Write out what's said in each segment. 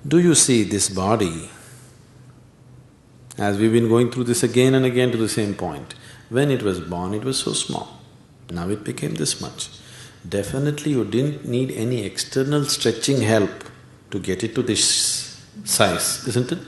Do you see this body, as we've been going through this again and again to the same point, when it was born it was so small, now it became this much. Definitely you didn't need any external stretching help to get it to this size, isn't it?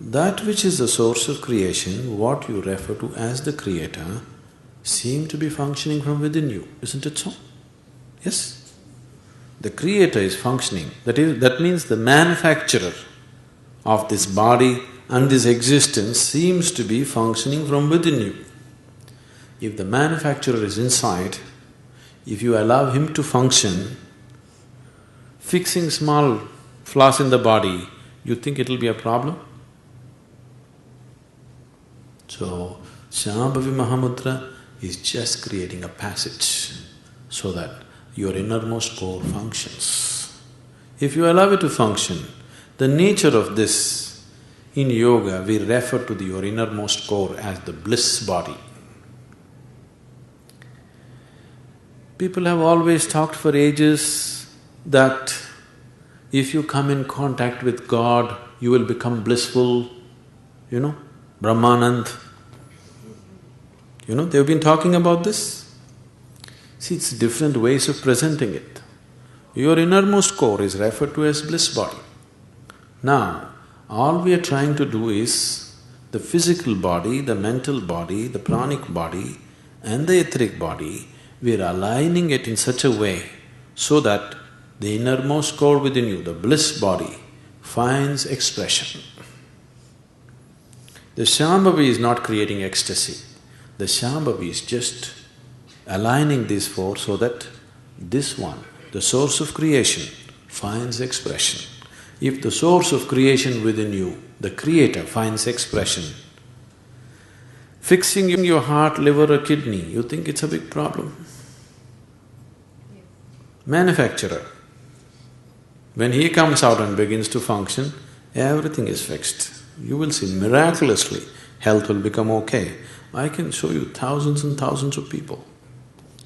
That which is the source of creation, what you refer to as the creator, seem to be functioning from within you, isn't it so? Yes? The creator is functioning, that means the manufacturer of this body and this existence seems to be functioning from within you. If the manufacturer is inside, if you allow him to function, fixing small flaws in the body, you think it'll be a problem? So, Shambhavi Mahamudra is just creating a passage so that your innermost core functions. If you allow it to function, the nature of this, in yoga we refer to your innermost core as the bliss body. People have always talked for ages that if you come in contact with God, you will become blissful, Brahmanand. They've been talking about this. See, it's different ways of presenting it. Your innermost core is referred to as bliss body. Now, all we are trying to do is the physical body, the mental body, the pranic body and the etheric body, we are aligning it in such a way so that the innermost core within you, the bliss body, finds expression. The Shambhavi is not creating ecstasy. The Shambhavi is just aligning these four so that this one, the source of creation, finds expression. If the source of creation within you, the creator, finds expression, fixing your heart, liver or kidney, you think it's a big problem? Manufacturer, when he comes out and begins to function, everything is fixed. You will see miraculously, health will become okay. I can show you thousands and thousands of people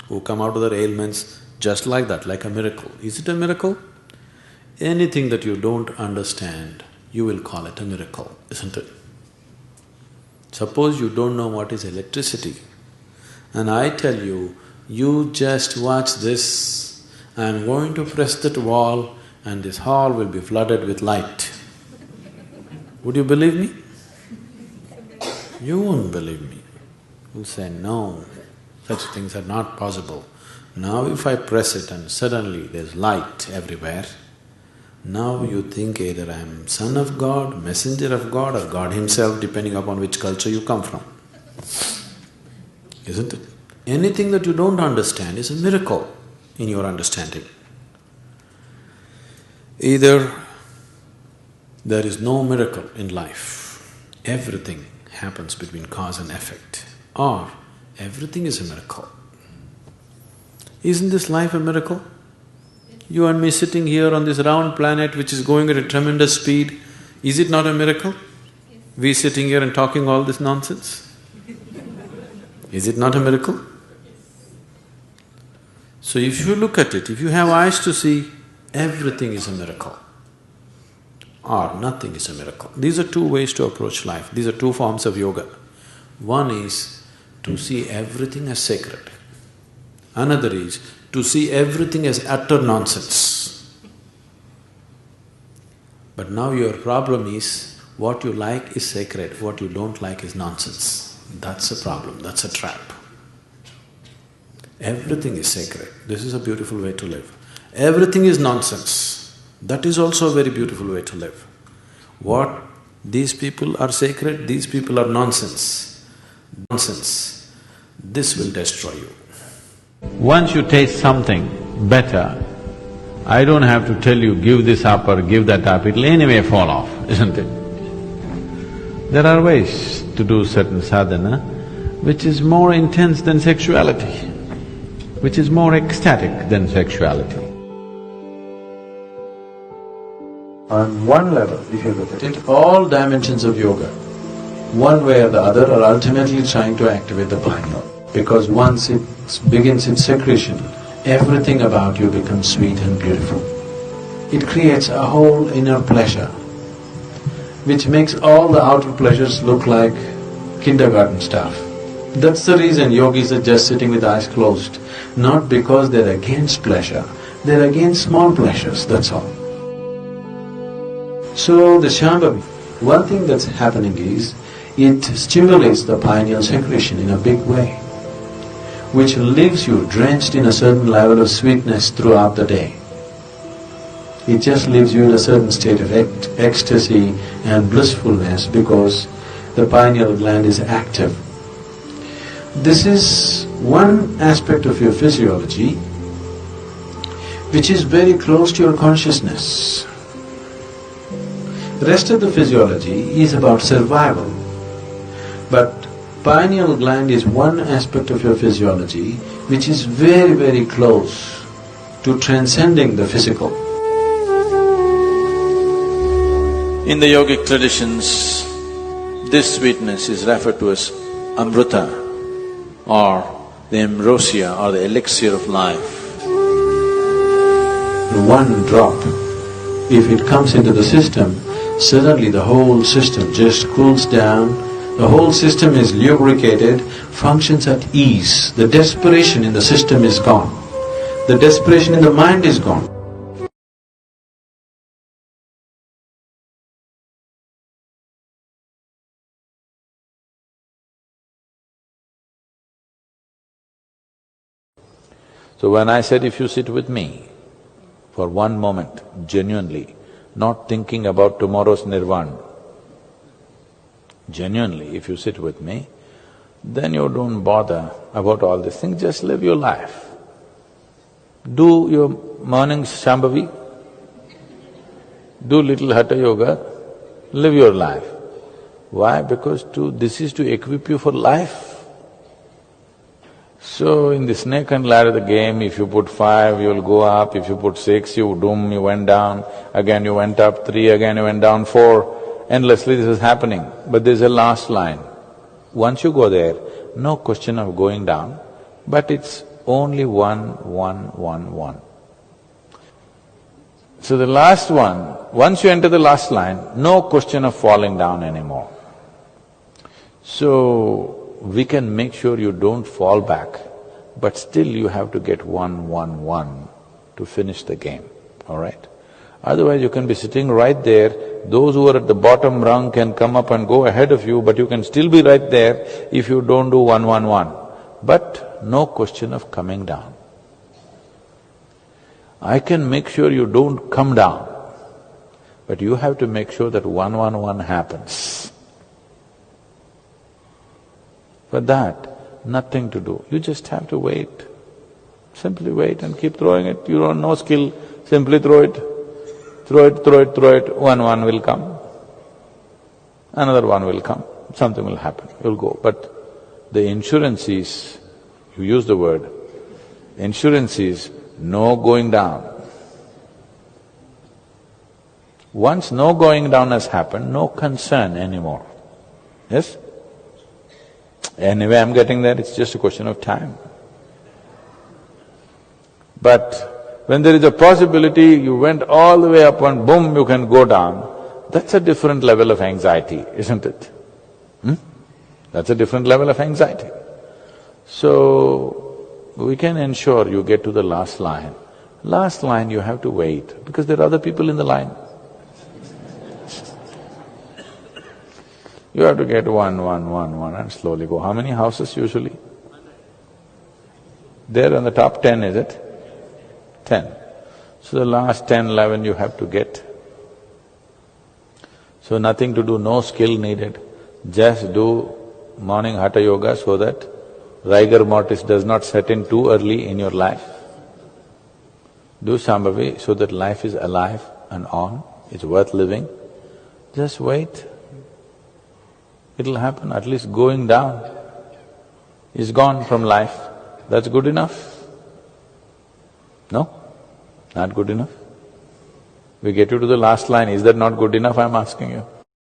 who come out of their ailments just like that, like a miracle. Is it a miracle? Anything that you don't understand, you will call it a miracle, isn't it? Suppose you don't know what is electricity, and I tell you, you just watch this, I'm going to press that wall and this hall will be flooded with light. Would you believe me? You won't believe me. You'll say, no, such things are not possible. Now if I press it and suddenly there's light everywhere, now you think either I'm son of God, messenger of God or God himself, depending upon which culture you come from. Isn't it? Anything that you don't understand is a miracle in your understanding. Either there is no miracle in life, everything happens between cause and effect, or everything is a miracle. Isn't this life a miracle? You and me sitting here on this round planet which is going at a tremendous speed, is it not a miracle? We sitting here and talking all this nonsense? Is it not a miracle? So if you look at it, if you have eyes to see, everything is a miracle or nothing is a miracle. These are two ways to approach life, these are two forms of yoga. One is to see everything as sacred. Another is to see everything as utter nonsense. But now your problem is, what you like is sacred, what you don't like is nonsense. That's a problem, that's a trap. Everything is sacred, this is a beautiful way to live. Everything is nonsense, that is also a very beautiful way to live. What? These people are sacred, these people are nonsense. Nonsense, this will destroy you. Once you taste something better, I don't have to tell you, give this up or give that up, it'll anyway fall off, isn't it? There are ways to do certain sadhana which is more intense than sexuality, which is more ecstatic than sexuality. On one level, if you look at it, all dimensions of yoga, one way or the other, are ultimately trying to activate the prana. Because once it begins its secretion, everything about you becomes sweet and beautiful. it creates a whole inner pleasure, which makes all the outer pleasures look like kindergarten stuff. That's the reason yogis are just sitting with eyes closed, not because they're against pleasure, they're against small pleasures, that's all. So the Shambhavi, one thing that's happening is, it stimulates the pineal secretion in a big way, which leaves you drenched in a certain level of sweetness throughout the day. It just leaves you in a certain state of ecstasy and blissfulness because the pineal gland is active. This is one aspect of your physiology which is very close to your consciousness. The rest of the physiology is about survival, but pineal gland is one aspect of your physiology which is very, very close to transcending the physical. In the yogic traditions, this sweetness is referred to as amrita or the ambrosia or the elixir of life. One drop, if it comes into the system, suddenly the whole system just cools down, the whole system is lubricated, functions at ease. The desperation in the system is gone. The desperation in the mind is gone. So when I said, if you sit with me for one moment, genuinely, not thinking about tomorrow's nirvana, genuinely, if you sit with me, then you don't bother about all these things, just live your life. Do your morning Shambhavi, do little Hatha Yoga, live your life. Why? Because this is to equip you for life. So in the snake and ladder game, if you put 5, you'll go up, if you put 6, you went down, again you went up 3, again you went down 4, endlessly this is happening. But there's a last line. Once you go there, no question of going down, but it's only 1, 1, 1, 1. So the last one, once you enter the last line, no question of falling down anymore. So, we can make sure you don't fall back, but still you have to get 1, 1, 1 to finish the game, all right? Otherwise you can be sitting right there, those who are at the bottom rung can come up and go ahead of you, but you can still be right there if you don't do 1, 1, 1. But no question of coming down. I can make sure you don't come down, but you have to make sure that 1, 1, 1 happens. For that, nothing to do, you just have to wait. Simply wait and keep throwing it. You don't know skill, simply throw it. Throw it, throw it, throw it, 1, 1 will come. Another 1 will come, something will happen, you'll go. But the insurance is, you use the word, insurance is no going down. Once no going down has happened, no concern anymore. Yes? Anyway, I'm getting there, it's just a question of time. But when there is a possibility, you went all the way up and boom, you can go down, that's a different level of anxiety, isn't it? That's a different level of anxiety. So, we can ensure you get to the last line. Last line you have to wait, because there are other people in the line. You have to get 1, 1, 1, 1 and slowly go. How many houses usually? There on the top 10, is it? 10. So the last 10, 11 you have to get. So nothing to do, no skill needed. Just do morning Hatha Yoga so that rigor mortis does not set in too early in your life. Do Shambhavi so that life is alive and on, it's worth living. Just wait. It'll happen, at least going down is gone from life. That's good enough? No? Not good enough? We get you to the last line, is that not good enough, I'm asking you?